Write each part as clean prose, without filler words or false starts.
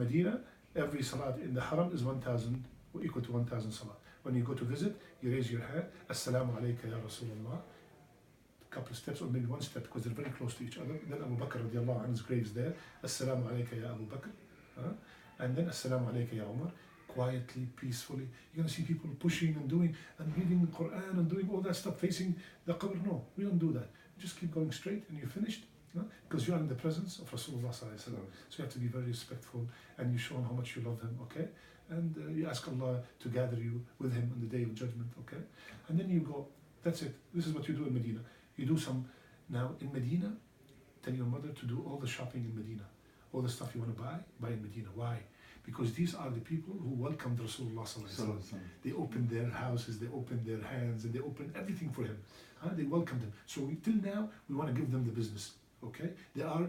Medina, every salat in the haram is 1,000, equal to 1,000 salat. When you go to visit, you raise your hand, Assalamu alayka ya Rasulullah, couple of steps or maybe one step because they're very close to each other. Then Abu Bakr radiallahu anhu's grave's there, Assalamu alayka ya Abu Bakr, and then Assalamu alayka ya Umar, quietly, peacefully. You're going to see people pushing and doing and reading the Quran and doing all that stuff facing the qabr. No, we don't do that. Just keep going straight and you're finished. Because you are in the presence of Rasulullah sallallahu alaihi wasallam. So you have to be very respectful and you show him how much you love him, okay? And you ask Allah to gather you with him on the day of judgment, okay? And then you go, that's it. This is what you do in Medina. You do some, now in Medina, tell your mother to do all the shopping in Medina. All the stuff you want to buy in Medina. Why? Because these are the people who welcomed Rasulullah sallallahu alaihi wasallam. They opened their houses, they opened their hands, and they opened everything for him. They welcomed him. So till now, we want to give them the business. Okay, they are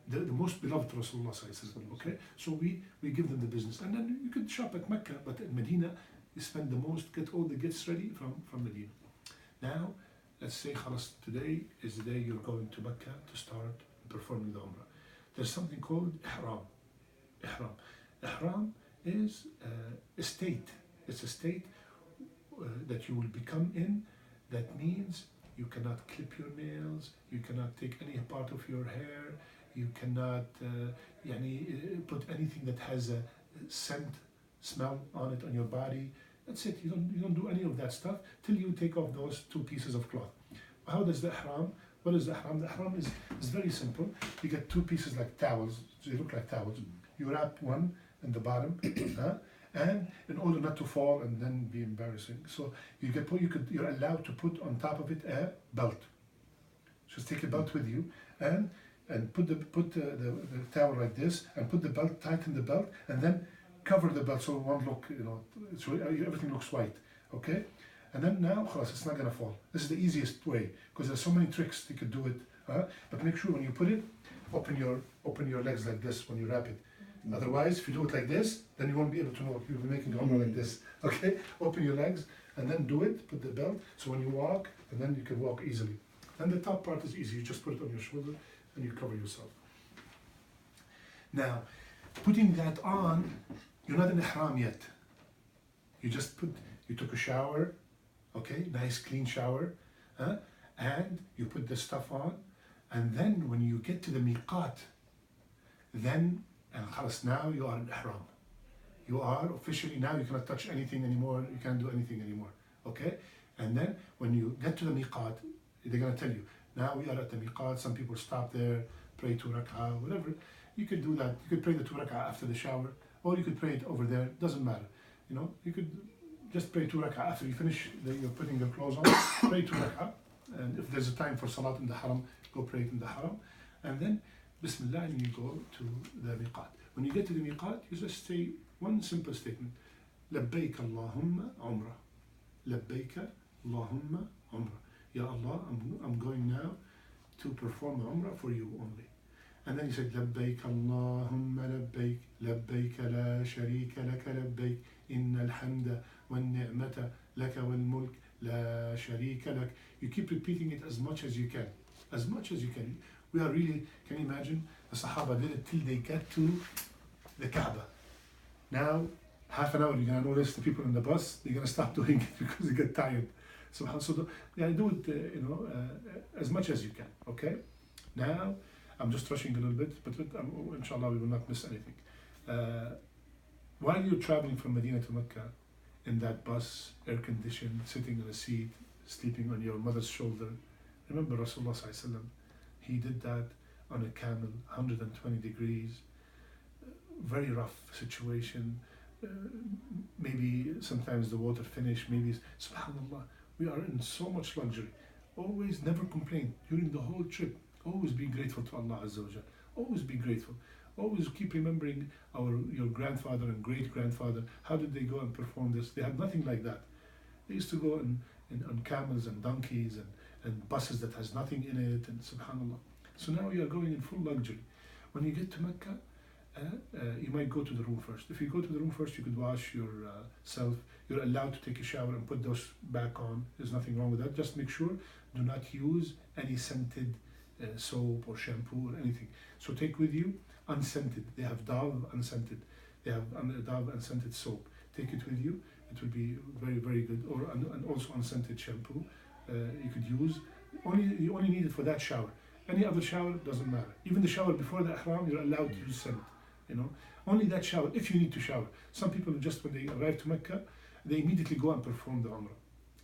the most beloved Rasulullah sallallahu alaihi wasallam. Okay, so we give them the business, and then you could shop at Mecca, but in Medina you spend the most, get all the gifts ready from Medina. Now, let's say khalas, today is the day you're going to Mecca to start performing the Umrah. There's something called Ihram. Ihram is a state. It's a state that you will become in. That means you cannot clip your nails, you cannot take any part of your hair, you cannot put anything that has a scent, smell on it on your body. That's it. You don't do any of that stuff till you take off those 2 pieces of cloth. How does the ihram? What is the ihram? The ihram is very simple. You get 2 pieces like towels. So they look like towels. You wrap one in the bottom, and in order not to fall and then be embarrassing, so you're allowed to put on top of it a belt. Just take a belt with you and put the towel like this and put the belt, tighten the belt, and then cover the belt so it won't look, so everything looks white. Okay, and then now, khalas, it's not gonna fall. This is the easiest way because there's so many tricks you could do it. But make sure when you put it, open your legs like this when you wrap it. Otherwise, if you do it like this, then you won't be able to know. You'll be making Umrah like this. Okay? Open your legs and then do it. Put the belt so when you walk, and then you can walk easily. And the top part is easy. You just put it on your shoulder and you cover yourself. Now, putting that on, you're not in ihram yet. You took a shower, okay? Nice clean shower, and you put the stuff on, and then when you get to the miqat, and khalas, now you are in ihram. You are officially, now you cannot touch anything anymore, you can't do anything anymore, okay? And then when you get to the miqat, they're going to tell you, now we are at the miqat, some people stop there, pray 2 rak'ah, whatever. You could do that. You could pray the 2 rak'ah after the shower, or you could pray it over there, doesn't matter. You could just pray 2 rak'ah after you finish, you're putting your clothes on, pray 2 rak'ah. And if there's a time for salat in the haram, go pray it in the haram. And then Bismillah, and you go to the miqat. When you get to the miqat, you just say one simple statement. Labbaik Allahumma Umrah. Labbaik Allahumma Umrah. Ya Allah, I'm going now to perform Umrah for you only. And then you say, Labbaik Allahumma Labbaik. Labbaik la sharika laka Labbaik. Inna al-hamda wa ni'mata laka wal mulk la sharika lak. You keep repeating it as much as you can. As much as you can. We are really, can you imagine? The Sahaba did it till they get to the Kaaba. Now, half an hour, you're going to notice the people in the bus, they're going to stop doing it because they get tired. So do it, as much as you can, okay? Now, I'm just rushing a little bit, but inshallah we will not miss anything. While you're traveling from Medina to Mecca, in that bus, air-conditioned, sitting on a seat, sleeping on your mother's shoulder, remember Rasulullah sallallahu alaihi wasallam, he did that on a camel, 120 degrees, very rough situation. Maybe sometimes the water finished, maybe, subhanallah, we are in so much luxury. Always never complain during the whole trip. Always be grateful to Allah Azza wa Jal. Always be grateful. Always keep remembering your grandfather and great-grandfather. How did they go and perform this? They had nothing like that. They used to go on camels and donkeys and buses that has nothing in it, and subhanallah. So now you are going in full luxury. When you get to Mecca, you might go to the room first. If you go to the room first, you could wash yourself. You're allowed to take a shower and put those back on. There's nothing wrong with that. Just make sure do not use any scented soap or shampoo or anything. So take with you unscented. They have Dove unscented. They have Dove unscented soap. Take it with you. It will be very, very good. Or and also unscented shampoo you could use. You only need it for that shower. Any other shower doesn't matter. Even the shower before the ihram, you're allowed to use scent. You know, only that shower if you need to shower. Some people just when they arrive to Mecca, they immediately go and perform the Umrah.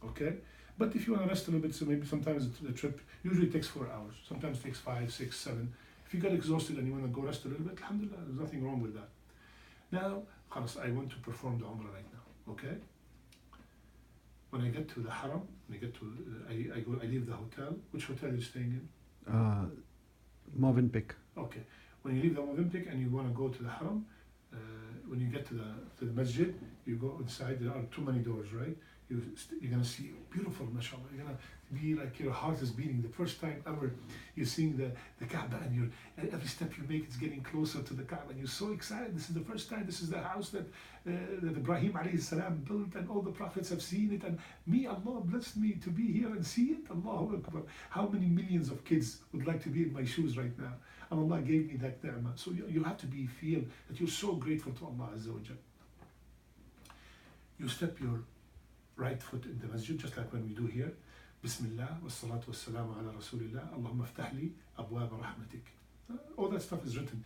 Okay, but if you want to rest a little bit, so maybe sometimes the trip usually takes 4 hours. Sometimes it takes 5, 6, 7. If you get exhausted and you want to go rest a little bit, alhamdulillah, there's nothing wrong with that. Now, khalas, I want to perform the Umrah right now. Okay. When I get to the Haram, when I get to, I leave the hotel. Which hotel are you staying in? Movenpick. Okay. When you leave the Movenpick and you want to go to the Haram, when you get to the Masjid, you go inside. There are too many doors, right? You're gonna see beautiful, mashallah. You're gonna be like your heart is beating. The first time ever you're seeing the Kaaba, and every step you make, it's getting closer to the Kaaba, and you're so excited. This is the first time. This is the house that Ibrahim alayhi salam built, and all the prophets have seen it. And me, Allah blessed me to be here and see it. Allahu Akbar. How many millions of kids would like to be in my shoes right now? And Allah gave me that ni'mah. So you have to feel that you're so grateful to Allah Azza wa Jal. You step your right foot in the masjid, just like when we do here. Bismillah, wassalatu wassalamu ala rasulillah, Allahumma aftah li abwaba rahmatik. All that stuff is written.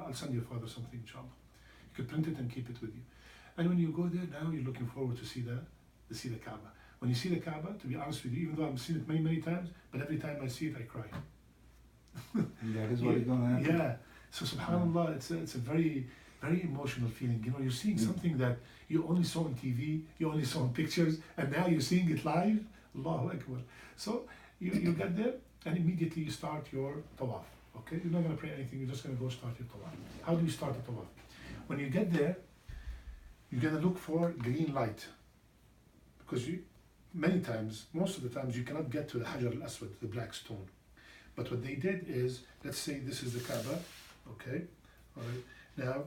I'll send your father something, inshallah. You could print it and keep it with you. And when you go there, now you're looking forward to see the Kaaba. When you see the Kaaba, to be honest with you, even though I've seen it many, many times, but every time I see it, I cry. That is what is going to happen. Yeah. So subhanallah, it's a very, very emotional feeling. You know, you're seeing something that you only saw on TV, you only saw in pictures, and now you're seeing it live. Allahu Akbar. So you get there, and immediately you start your tawaf. Okay, you're not going to pray anything. You're just going to go start your tawaf. How do you start the tawaf? When you get there, you're going to look for green light, because many times, most of the times, you cannot get to the Hajar al-Aswad, the black stone. But what they did is, let's say this is the Kaaba, okay, all right. Now,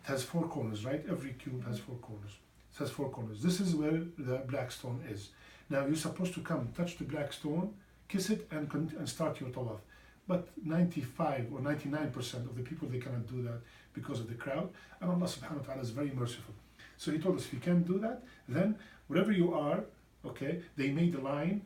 it has 4 corners, right? Every cube has 4 corners. It has 4 corners. This is where the black stone is. Now, you're supposed to come, touch the black stone, kiss it, and start your tawaf. But 95 or 99% of the people, they cannot do that because of the crowd. And Allah subhanahu wa ta'ala is very merciful. So He told us, if you can't do that, then wherever you are, okay, they made a line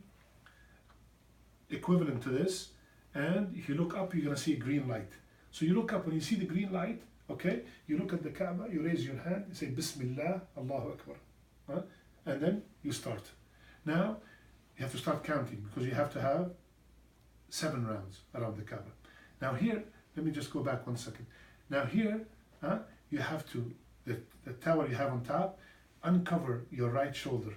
equivalent to this. And if you look up, you're going to see a green light. So you look up, when you see the green light, okay, you look at the Kaaba, you raise your hand, you say Bismillah, Allahu Akbar. And then you start. Now, you have to start counting, because you have to have 7 rounds around the Kaaba. Now here, let me just go back 1 second. Now here, you have to, the towel you have on top, uncover your right shoulder.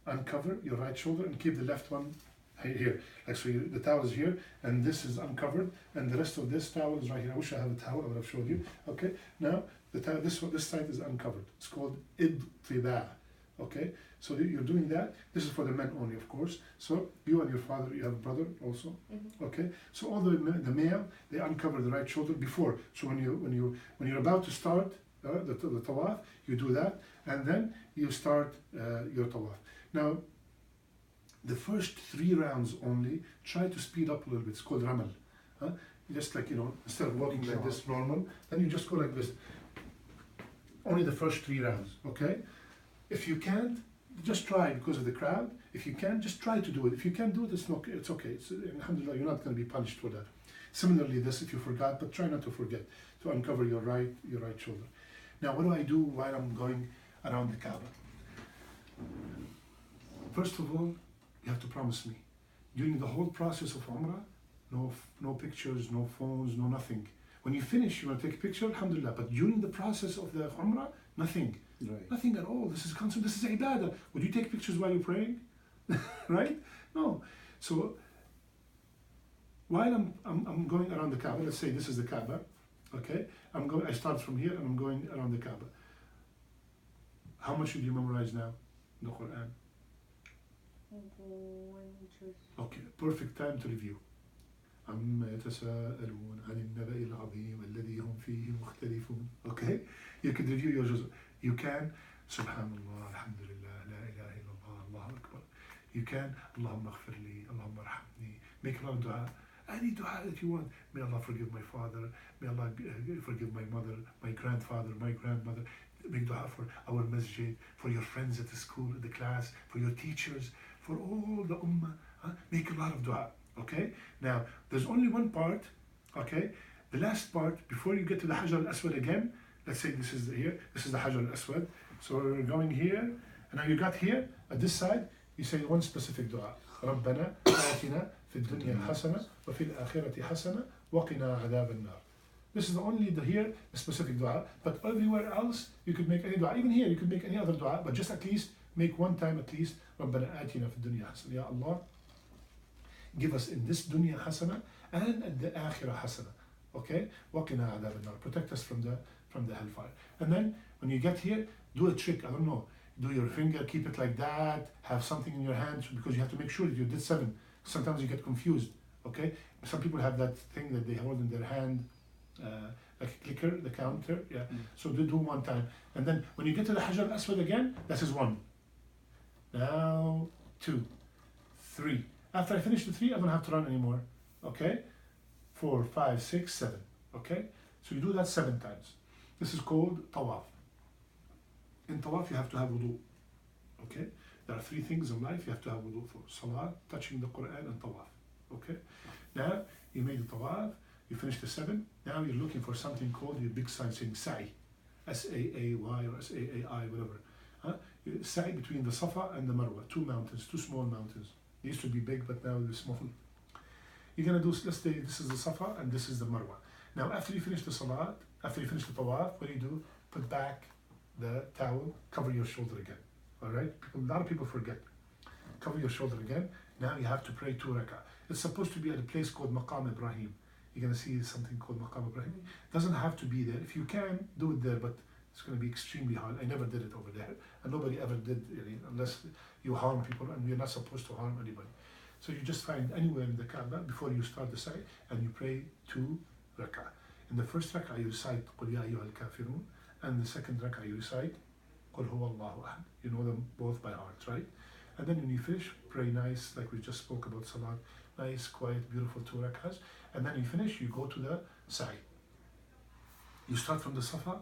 Uncover your right shoulder and keep the left one here. Like so, the towel is here, and this is uncovered, and the rest of this towel is right here. I wish I had a towel, I would have showed you. Okay, now the towel, this side is uncovered. It's called idtiba. Okay, so you're doing that. This is for the men only, of course. So you and your father, you have a brother also. Okay, so all the male, they uncover the right shoulder before. So when you're about to start the tawaf, you do that, and then you start your tawaf. Now, the first 3 rounds only, try to speed up a little bit. It's called ramal. Just like, instead of walking like this normal, then you just go like this. Only the first 3 rounds, okay? If you can't, just try because of the crowd. If you can, just try to do it. If you can't do it, it's okay. Alhamdulillah, you're not going to be punished for that. Similarly, this, if you forgot, but try not to forget to uncover your right shoulder. Now, what do I do while I'm going around the Kaaba? First of all, you have to promise me, during the whole process of Umrah, no pictures, no phones, no nothing. When you finish, you want to take a picture, alhamdulillah, but during the process of the Umrah, nothing. Right. Nothing at all. This is constant, this is ibadah. Would you take pictures while you're praying? Right? No. So, while I'm going around the Kaaba, let's say this is the Kaaba, okay? I start from here and I'm going around the Kaaba. How much should you memorize now in the Quran? Okay, perfect time to review. عما يتساءلون عن النبأ العظيم الذي هم فيه مختلفون. Okay, you can review your juz. You can Subhanallah, Alhamdulillah, La ilaha illallah, Allahu Akbar. You can Allahumma ighfir li, Allahumma arhamni. Make a lot of dua. any dua that you want. May Allah forgive my father, may Allah forgive my mother, my grandfather, my grandmother. Make dua for our masjid, for your friends at the school, at the class, for your teachers, for all the ummah. Make a lot of dua, okay? Now, there's only one part, okay? The last part, before you get to the Hajar al-Aswad again, let's say this is here, this is the Hajar al-Aswad. So we're going here, and now you got here, at this side, you say one specific dua. ربنا آتنا في الدنيا حسنة وفي الآخرة حسنة وقنا عذاب النار. This is only here, a specific dua, but everywhere else, you could make any dua. Even here, you could make any other dua, but just at least, make one time at least, ربنا آتنا في الدنيا حسنة. Ya Allah, give us in this dunya hasana and at the akhirah hasana. Okay? وقنا عذاب النار. Protect us from the hellfire. And then, when you get here, do a trick, I don't know. Do your finger, keep it like that, have something in your hand, because you have to make sure that you did 7. Sometimes you get confused, okay? Some people have that thing that they hold in their hand, like a clicker, the counter, yeah. So do one time. And then when you get to the Hajar al-Aswad again, that is 1. Now 2, 3. After I finish the 3, I don't have to run anymore, okay? 4, 5, 6, 7, okay? So you do that 7 times. This is called tawaf. In tawaf, you have to have wudu. Okay? There are 3 things in life you have to have wudu for: salat, touching the Quran, and tawaf. Okay? Now, you made the tawaf, you finished the 7. Now you're looking for something called your big sign saying sa'i. S-A-A-Y or S-A-A-I, whatever. Sa'i between the Safa and the Marwa. 2 mountains, 2 small mountains. They used to be big, but now they're small. You're going to do, let's say this is the Safa and this is the Marwa. Now, after you finish the salat, after you finish the tawaf, what do? Put back the towel, cover your shoulder again. Alright? A lot of people forget. Cover your shoulder again. Now you have to pray 2 rak'ah. It's supposed to be at a place called Maqam Ibrahim. You're going to see something called Maqam Ibrahim. It doesn't have to be there. If you can, do it there, but it's going to be extremely hard. I never did it over there. And nobody ever did, really, unless you harm people, and you're not supposed to harm anybody. So you just find anywhere in the Kaaba before you start the sa'i, and you pray 2 rak'ah. In the first rak'ah, you recite قُلْ يَا أَيُّهَا الْكَافِرُونَ. And the second rak'ah you recite قُلْ هُوَ اللَّهُ أَحَدٌ. You know them both by heart, right? And then when you finish, pray nice, like we just spoke about salat, nice, quiet, beautiful 2 rak'ahs. And then you finish, you go to the sa'i. You start from the Safa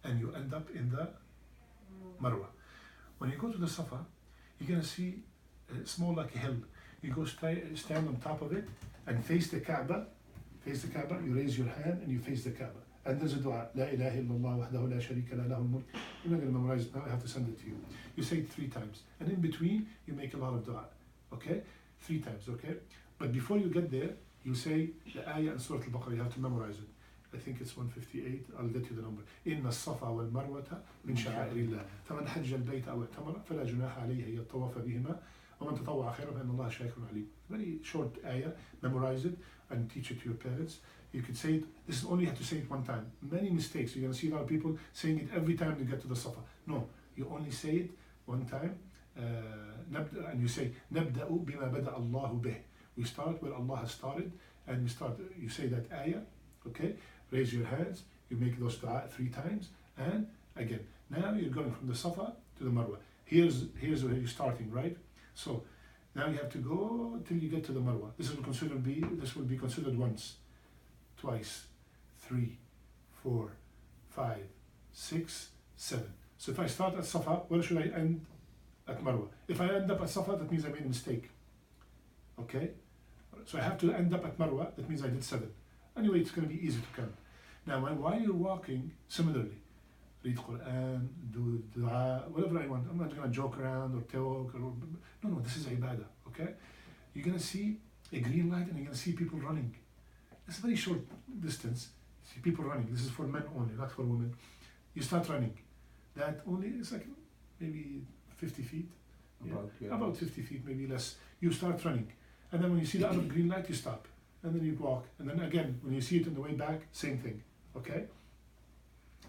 and you end up in the Marwa. When you go to the Safa, you're going to see it's more like a hill. You go stand on top of it and face the Kaaba. Face the Kaaba, you raise your hand and you face the Kaaba. And there's a dua, La ilaha illallah wahdahu la sharika la lahul mulk. You're not going to memorize it now, I have to send it to you. You say it 3 times. And in between, you make a lot of dua. Okay? 3 times, okay? But before you get there, you say the ayah in Surah Al-Baqarah, you have to memorize it. I think it's 158, I'll get you the number. إن الصفا والمروة من شعائر الله فمن حج البيت أو اعتمر فلا جناح عليه أن يطوف بهما ومن تطوع خيرا فإن الله شاكر عليم. Very short ayah, memorize it and teach it to your parents. You could say it, this is only you have to say it 1 time. Many mistakes, you're going to see a lot of people saying it every time they get to the Safa. No, you only say it 1 time, and you say, نبدأ بما بدأ الله به. We start where Allah has started, and you say that ayah, okay? Raise your hands, you make those dua 3 times, and again. Now you're going from the Safa to the Marwa. Here's where you're starting, right? So now you have to go till you get to the Marwa. This will be considered once, twice, 3, 4, 5, 6, 7. So if I start at Safa, where should I end? At Marwa. If I end up at Safa, that means I made a mistake. Okay? So I have to end up at Marwa, that means I did 7. Anyway, it's going to be easy to count. Now, while you're walking, similarly, read Quran, do dua, whatever I want. I'm not going to joke around or talk. No, this is ibadah, okay? You're going to see a green light and you're going to see people running. It's a very short distance. See people running. This is for men only, not for women. You start running. That only is like maybe 50 feet. About 50 feet, maybe less. You start running. And then when you see the other green light, you stop. And then you walk. And then again, when you see it on the way back, same thing. Okay?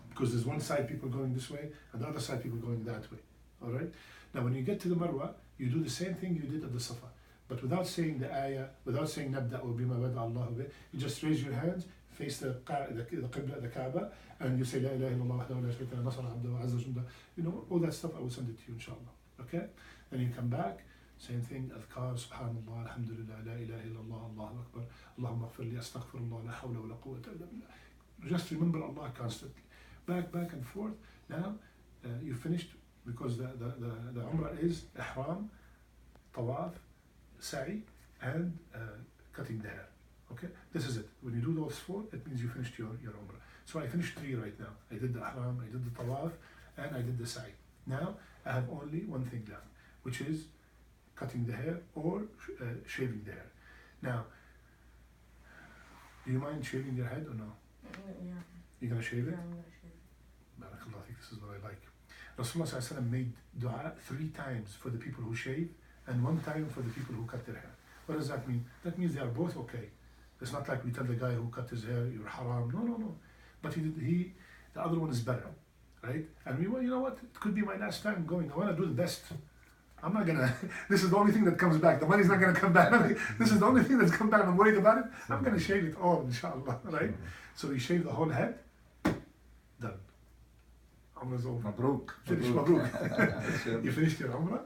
Because there's one side people going this way, and the other side people going that way. Alright? Now when you get to the Marwa, you do the same thing you did at the Safa. But without saying the ayah, without saying Nabda'u bima bada Allahu bih, you just raise your hands, face the Qibla, the Kaaba, and you say La ilaha illallah wahdahu la sharika lahu nasara abdahu wa azza junda. You know, all that stuff, I will send it to you, inshallah. Okay? Then you come back Same thing, adhkar, subhanallah, alhamdulillah, la ilaha illallah, Allahu akbar, Allahumma aghfirli, astaghfirullah, la hawla wa la quwwata illa billah. Just remember Allah constantly. Back and forth. Now, you finished, because the Umrah is ihram, tawaf, sa'i, and cutting the hair. Okay, this is it. When you do those 4, it means you finished your Umrah. So I finished 3 right now. I did the ihram, I did the tawaf, and I did the sa'i. Now I have only one thing left, which is cutting the hair or shaving the hair. Now, do you mind shaving your head or no? Yeah. You're gonna shave it? Yeah, I'm gonna shave. Barakallah, I think this is what I like. Rasulullah sallallahu alaihi wasallam made dua 3 times for the people who shave and 1 time for the people who cut their hair. What does that mean? That means they are both okay. It's not like we tell the guy who cut his hair, you're haram. No. But the other one is better, right? And we want, you know what? It could be my last time going. I want to do the best. I'm not gonna. This is the only thing that comes back. The money's not gonna come back. This is the only thing that's come back. I'm worried about it. I'm gonna shave it all, inshallah, right? So we shave the whole head. Done. Umrah's over. Mabruk. Finish, mabruk. You finished your Umrah,